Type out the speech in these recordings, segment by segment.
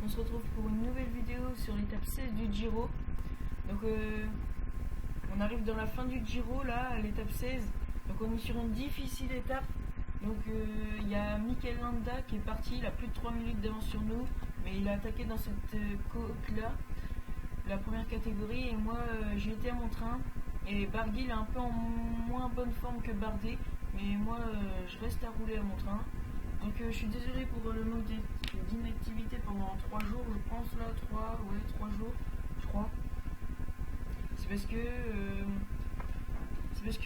On se retrouve pour une nouvelle vidéo sur l'étape 16 du Giro. Donc on arrive dans la fin du Giro là, à l'étape 16. Donc on est sur une difficile étape. Donc il y a Mikel Landa qui est parti, il a plus de 3 minutes d'avance sur nous. Mais il a attaqué dans cette côte là, la première catégorie. Et moi j'ai été à mon train. Et Barguil est un peu en moins bonne forme que Bardet. Mais moi je reste à rouler à mon train. Donc je suis désolé pour le manque d'inactivité pendant 3 jours, je pense là, 3 jours, je crois. C'est parce que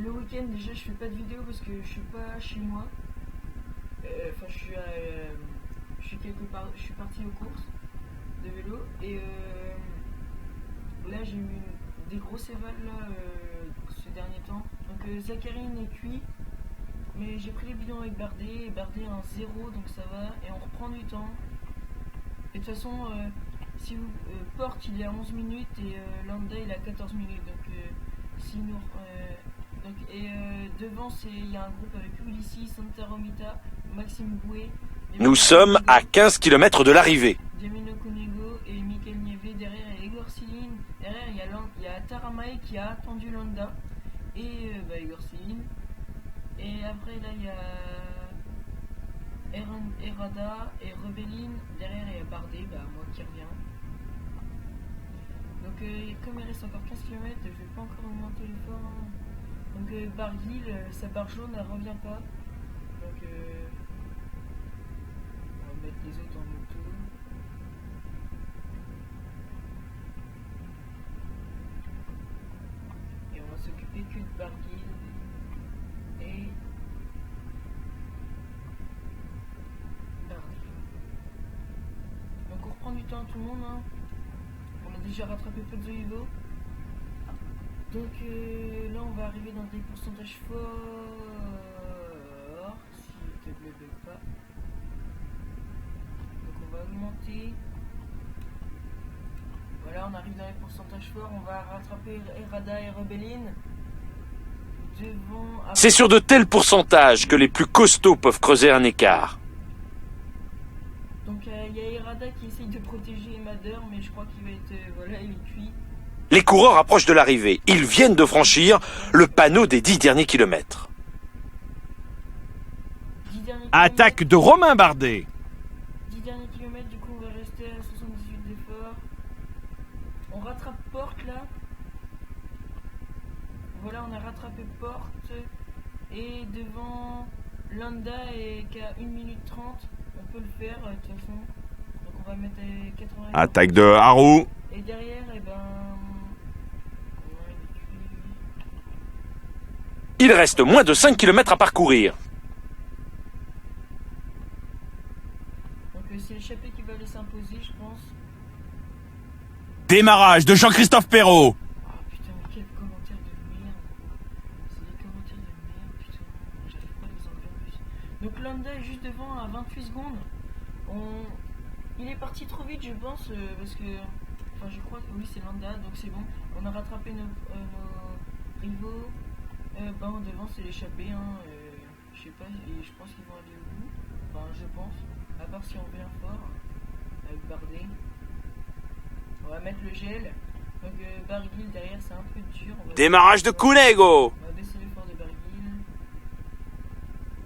le week-end déjà je fais pas de vidéo parce que je suis pas chez moi. Enfin je suis quelque part, je suis parti aux courses de vélo et là j'ai eu des grosses évals là ces derniers temps. Donc Zacharine est cuit. Mais j'ai pris les bidons avec Bardet, et Bardet a un 0 donc ça va, et on reprend du temps. Et de toute façon, si vous, Porte il est à 11 minutes et Landa il est à 14 minutes. Donc, si nous, devant il y a un groupe avec Ulissi, Santa Romita, Maxime Bouet. Nous sommes à 15 km de l'arrivée. Diamino Cunego et Mikel Nieve. Derrière il y a Igor Siline. Derrière il y a Taramay qui a attendu Landa. Et Igor Siline. Et après là il y a Errada et Rebelline. Derrière il y a Bardet, moi qui reviens. Donc comme il reste encore 15 km, je vais pas encore augmenter l'effort. Hein. Donc Barguil, sa barre jaune elle revient pas. Donc on va mettre les autres en moto. Et on va s'occuper que de Barguil. Et donc on reprend du temps à tout le monde hein. On a déjà rattrapé Pozzovivo. Donc là on va arriver dans des pourcentages forts. S'il te plaît pas. Donc on va augmenter. Voilà, on arrive dans les pourcentages forts. On va rattraper Errada et Rebelline. C'est sur de tels pourcentages que les plus costauds peuvent creuser un écart. Donc il y a Errada qui essaye de protéger Emader, mais je crois qu'il va être il est cuit. Les coureurs approchent de l'arrivée. Ils viennent de franchir le panneau des 10 derniers kilomètres. Attaque de Romain Bardet. 10 derniers kilomètres, du coup on va rester à 78 d'effort. On rattrape Porte là. Voilà, on a rattrapé Porte. Et devant Landa et qu'à 1 minute 30, on peut le faire de toute façon. Donc on va mettre 80. Attaque de Harou. Et derrière, Il reste moins de 5 km à parcourir. Donc c'est l'échappée qui va aller s'imposer, je pense. Démarrage de Jean-Christophe Perrault. Ah putain, mais quel commentaire de merde. C'est des commentaires de merde, putain. J'arrive pas à les enlever en plus. Donc Landa est juste devant à 28 secondes. Il est parti trop vite, je pense, parce que... Enfin, je crois que oui, c'est Landa, donc c'est bon. On a rattrapé nos rivaux. Devant, c'est l'échappée, hein. Je sais pas, et je pense qu'ils vont aller au bout. Enfin, je pense. À part si on vient fort, avec Bardet. On va mettre le gel. Donc, Barguil derrière, c'est un peu dur. Démarrage de Cunego. On va baisser l'effort de Barguil.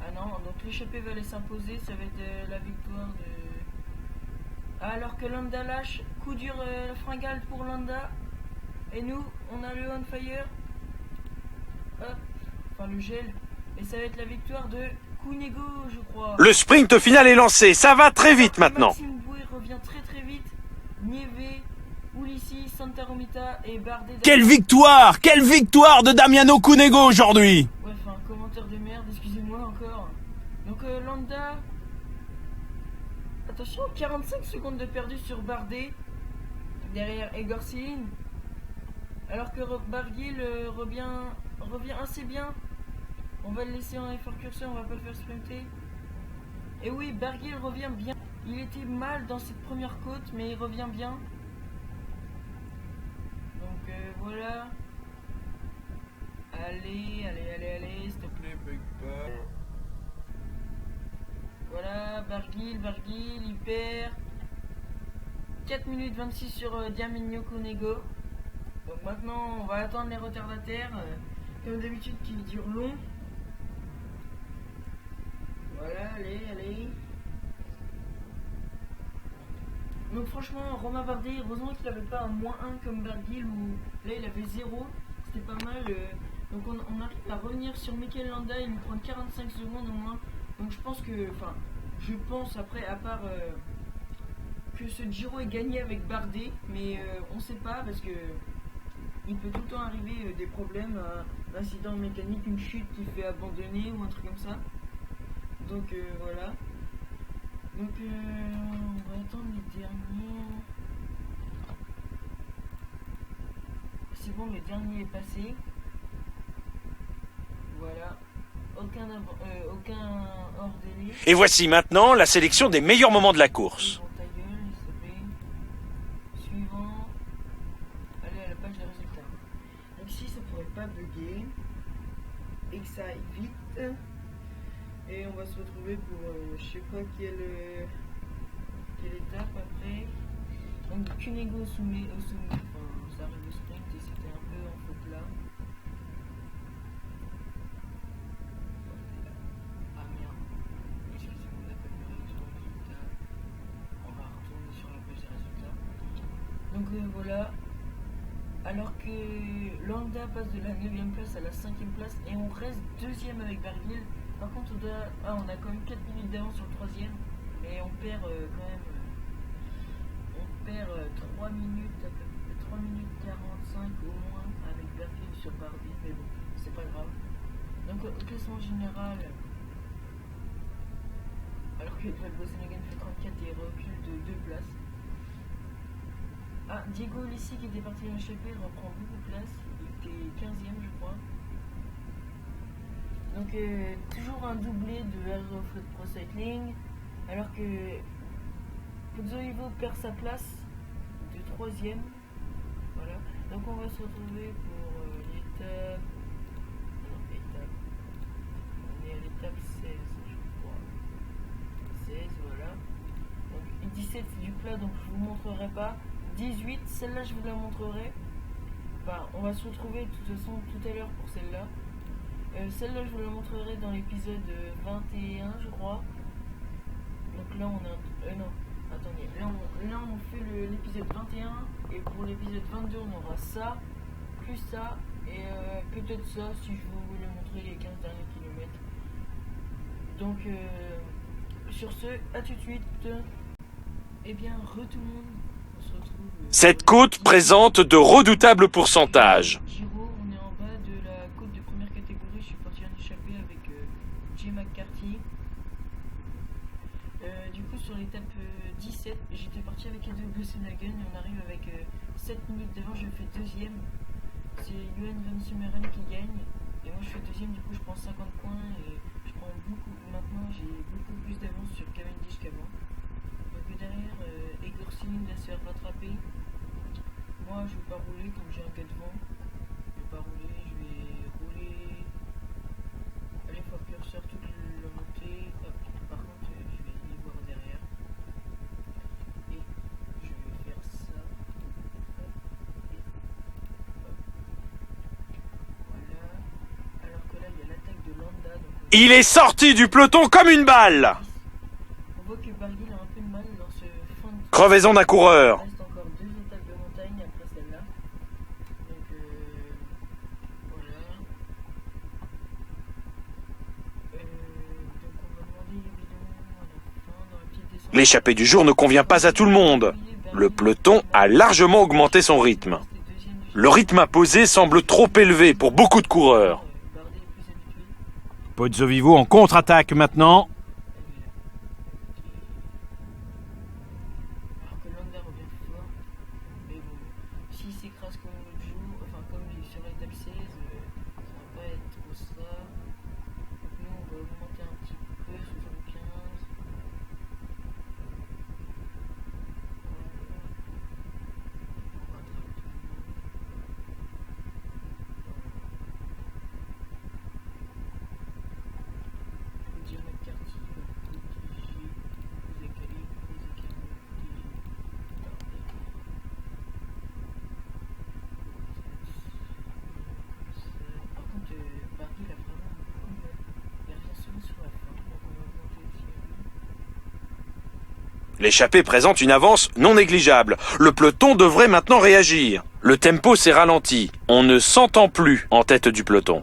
Ah non, donc l'échappée va aller s'imposer. Ça va être la victoire de... Alors que Landa lâche, coup dur fringale pour Landa. Et nous, on a le on fire. Hop, enfin le gel. Et ça va être la victoire de Cunego, je crois. Le sprint final est lancé. Ça va très vite maintenant. Maxime Bouet revient très vite. Nieve, Ulissi, Santa Romita et Bardet. Quelle victoire de Damiano Cunego aujourd'hui. Ouais, enfin, commentaire de merde, excusez-moi encore. Donc Landa... Attention, 45 secondes de perdu sur Bardet. Derrière Igor Siline. Alors que Barguil revient assez bien. On va le laisser en effort curseur, on va pas le faire sprinter. Et oui, Barguil revient bien. Il était mal dans cette première côte, mais il revient bien. Donc voilà. Allez, s'il te plaît, bug pas. Voilà, Barguil, il perd. 4 minutes 26 sur Damiano Cunego. Donc maintenant on va attendre les retardataires comme d'habitude qui durent long. Voilà, allez. Donc franchement Romain Bardet, heureusement qu'il n'avait pas un -1 comme Barguil où là il avait 0, c'était pas mal. Donc on arrive à revenir sur Mikel Landa, il nous prend 45 secondes au moins. Donc je pense après, à part que ce Giro est gagné avec Bardet, mais on sait pas parce que il peut tout le temps arriver des problèmes, un incident mécanique, une chute qui fait abandonner ou un truc comme ça. Donc voilà. Donc on va attendre les derniers. C'est bon, le dernier est passé. Voilà. Aucun hors délai. Et voici maintenant la sélection des meilleurs moments de la course. Bon, ta gueule, s'il te plaît. Suivant. Allez à la page des résultats. Donc si ça pourrait pas bugger et que ça aille vite. Et on va se retrouver pour je sais pas quelle étape après. Donc Cunego au sommet, enfin ça arrive au sprint et c'était un peu en faute là. Ah merde, excusez-moi, on n'a pas vu le résultat. On va retourner sur la page des résultats. Donc voilà. Alors que Landa passe de la 9ème place à la 5ème place et on reste 2ème avec Barguil. Par contre on a quand même 4 minutes d'avance sur le 3ème, mais on perd quand même 3 minutes 45 au moins avec Barguil sur Barguil, mais bon, c'est pas grave. Donc au classement général, alors que Edvald Boasson-Hagen fait 34 et recule de 2 places. Ah, Diego Ulissi qui était parti en échappée reprend beaucoup de place, il était 15ème je crois. Donc toujours un doublé de Aeroflot Pro Cycling, alors que Pozzovivo perd sa place de 3ème. Voilà. Donc on va se retrouver pour l'étape. On est à l'étape 16 je crois. 16 voilà. Donc 17 c'est du plat donc je vous montrerai pas. 18, celle-là je vous la montrerai. Enfin on va se retrouver de toute façon tout à l'heure pour celle-là. Celle-là je vous la montrerai dans l'épisode 21 je crois. Donc là on a... non, attendez, là on fait l'épisode 21 et pour l'épisode 22 on aura ça, plus ça et peut-être ça si je voulais montrer les 15 derniers kilomètres. Donc sur ce, à tout de suite. Et bien tout le monde, on se retrouve... Cette côte présente de redoutables pourcentages. Giro, on est en bas de la côte de première catégorie, je suis parti en échappée avec Jay McCarthy. Du coup sur l'étape 17, j'étais parti avec Edvald Boasson-Hagen et on arrive avec 7 minutes d'avance, je fais 2ème. C'est Johan Van Sumeren qui gagne et moi je fais 2ème, du coup je prends 50 points et je prends maintenant j'ai beaucoup plus d'avance sur Cavendish qu'avant. Donc derrière Egor Sinin va se faire rattraper. Moi je vais pas rouler comme j'ai un gars devant. Je vais pas rouler, je vais rouler. Allez, faut curseur toute la montée. Hop. Par contre je vais y voir derrière. Et je vais faire ça. Hop. Et hop. Voilà. Alors que là il y a l'attaque de Landa. Donc, Il est sorti du peloton comme une balle. on voit que Barguil a un peu de mal dans ce fin de... Crevaison d'un coureur. Il reste encore 2 étapes de montagne après celle-là. Donc voilà. Donc on va demander les bidons à la fin dans la petite descente. L'échappée du jour ne convient pas à tout le monde. Le peloton a largement augmenté son rythme. Le rythme imposé semble trop élevé pour beaucoup de coureurs. Bardet est plus habitué. Pozzovivo en contre-attaque maintenant. Alors que Landa revient fort. Mais bon, s'il s'écrase comme l'autre jour, enfin comme sur l'étape 16, ça va pas être trop ça. Donc nous on va augmenter un petit peu, 75. On rattrape tout le monde. Je vous dis McCarthy, Protégé, Zachary, Zachary, Protégé, Bardet. L'échappée présente une avance non négligeable. Le peloton devrait maintenant réagir. Le tempo s'est ralenti. On ne s'entend plus en tête du peloton.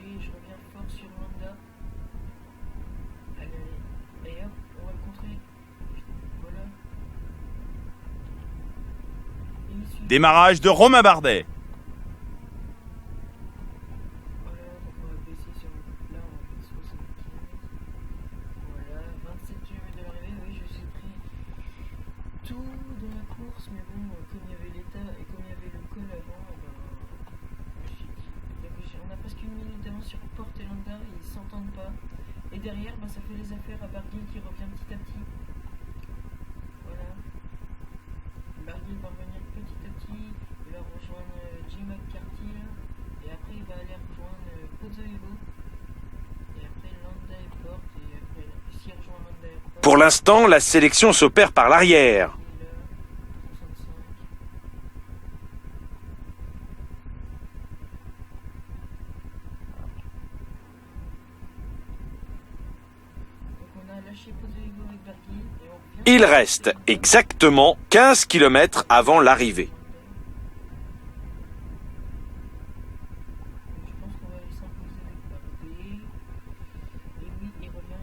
Je reviens fort sur Landa. Allez, et hop, on va le contrer. Voilà. Démarrage de Romain Bardet. Voilà, donc on va baisser sur le. Là, on va faire 75. Voilà, 27 km de l'arrivée. Oui, je suis pris tout dans la course, mais bon, comme il y avait l'état et comme il y avait le col avant, on a presque une minute d'avance sur Porte et Landa, ils s'entendent pas. Et derrière, ça fait les affaires à Barguil qui revient petit à petit. Voilà. Barguil va revenir petit à petit. Il va rejoindre Jim McCarthy là. Et après, il va aller rejoindre Pozzovivo. Et après, Landa et Porte. Et après, s'il rejoint Landa et Porte. Pour l'instant, la sélection s'opère par l'arrière. Il reste exactement 15 km avant l'arrivée. Je pense qu'on va aller s'imposer avec Bardet. Et oui, il revient.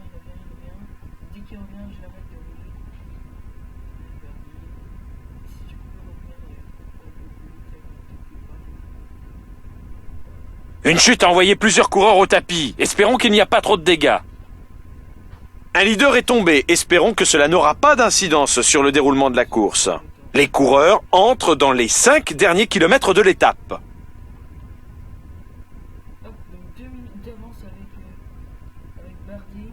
Dès qu'il revient, je l'arrête de rouler. Si tu peux revenir, Une chute a envoyé plusieurs coureurs au tapis. Espérons qu'il n'y a pas trop de dégâts. Un leader est tombé. Espérons que cela n'aura pas d'incidence sur le déroulement de la course. Les coureurs entrent dans les 5 derniers kilomètres de l'étape. hop, donc 2 minutes d'avance avec Bardet.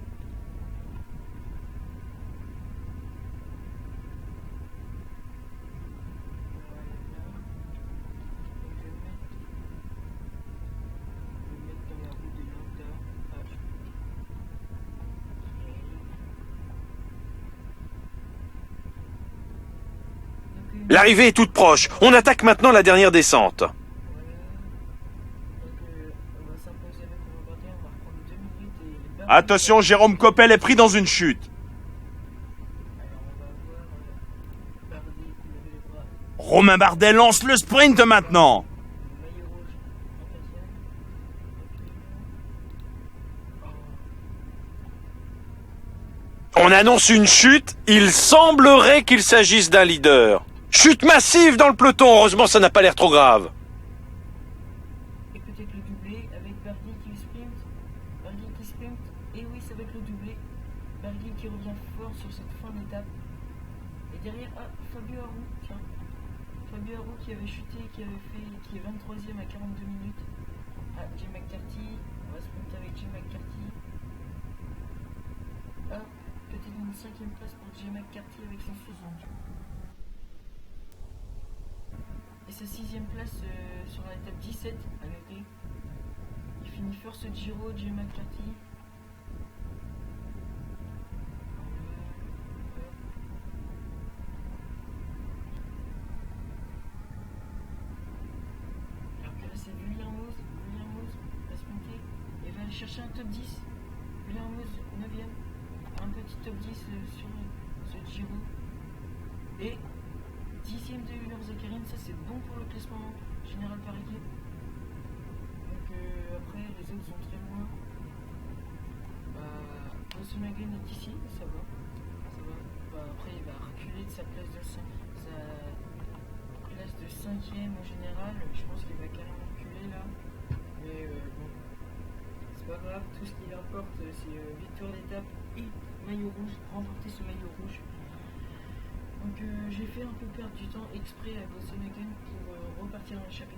L'arrivée est toute proche. On attaque maintenant la dernière descente. Attention, Jérôme Coppel est pris dans une chute. Romain Bardet lance le sprint maintenant. On annonce une chute. Il semblerait qu'il s'agisse d'un leader. Chute massive dans le peloton. Heureusement, ça n'a pas l'air trop grave. Et peut-être le doublé avec Barguil qui sprint. Et oui, ça va être le doublé. Barguil qui revient fort sur cette fin d'étape. Et derrière, Fabio Aru, tiens. Fabio Aru qui avait chuté, qui est 23ème à 42 minutes. Jim McCarthy. On va sprinter avec Jim McCarthy. Peut-être une 5ème place pour Jim McCarthy avec son 60. Et sa 6ème place sur l'étape 17 à noter. Il finit first Giro, Jim McCarthy. Alors que là c'est Villermoz va sprinter et va aller chercher un top 10. Villermoz 9ème. Un petit top 10 sur ce Giro. Et 10ème de Hubert Zakharine, ça c'est bon pour le classement général par équipe. Donc après les autres sont très loin. Volkswagen est ici, ça va. Après il va reculer de sa place de 5ème au général. Je pense qu'il va carrément reculer là. Mais bon, c'est pas grave, tout ce qu'il importe c'est victoire d'étape et maillot rouge, remporter ce maillot rouge. Donc j'ai fait un peu perdre du temps exprès à Bossenhagen pour repartir en échappée.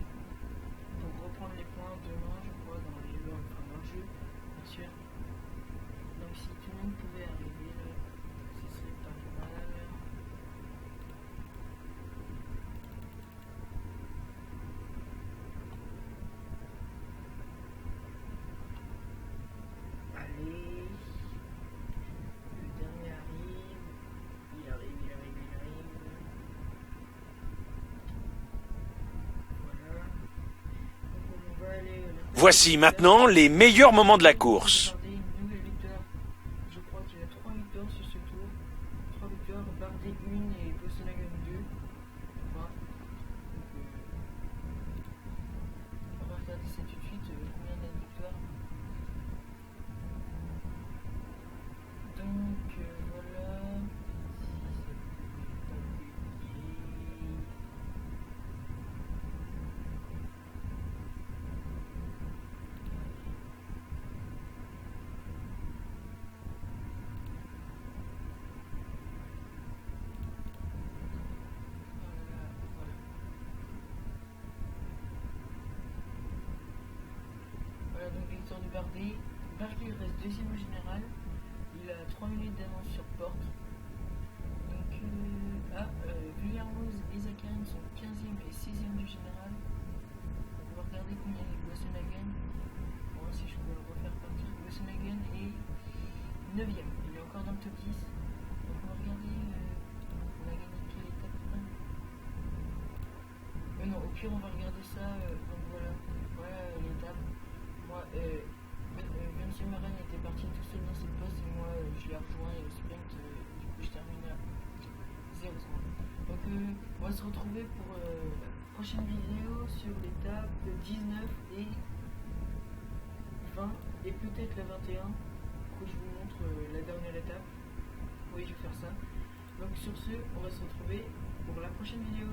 Pour reprendre les points demain, je crois, dans le jeu, bien sûr. Donc si tout le monde pouvait arriver là, ce serait pas mal. Allez, le dernier arrive. Il arrive. Voilà. Donc on va aller. Voici maintenant les meilleurs moments de la course. Une nouvelle victoire. Je crois qu'il y a 3 victoires sur ce tour. 3 victoires, Bardet 1 et Bossenhagen 2. Voilà. On va regarder ça tout de suite. Combien il y a de victoires. Donc voilà. Voilà, donc victoire du Bardet. Bardet reste deuxième au général. Il a 3 minutes d'avance sur Porte. Donc, Villarmoz et Zakarin sont 15e et 6e du général. On va regarder combien est Bossenhagen. Pour voir si je peux le refaire partir. Bossenhagen est 9e. Il est encore dans le top 10. Donc, on va regarder. On a gagné quelle étape non, au pire, on va regarder ça. Donc, voilà l'étape. Moi, Vincent Marin était parti tout seul dans cette poste et moi je l'ai rejoint et au sprint, du coup je termine à 0 secondes. Donc on va se retrouver pour la prochaine vidéo sur l'étape 19 et 20 et peut-être la 21 que je vous montre la dernière étape. Oui, je vais faire ça. Donc sur ce, on va se retrouver pour la prochaine vidéo.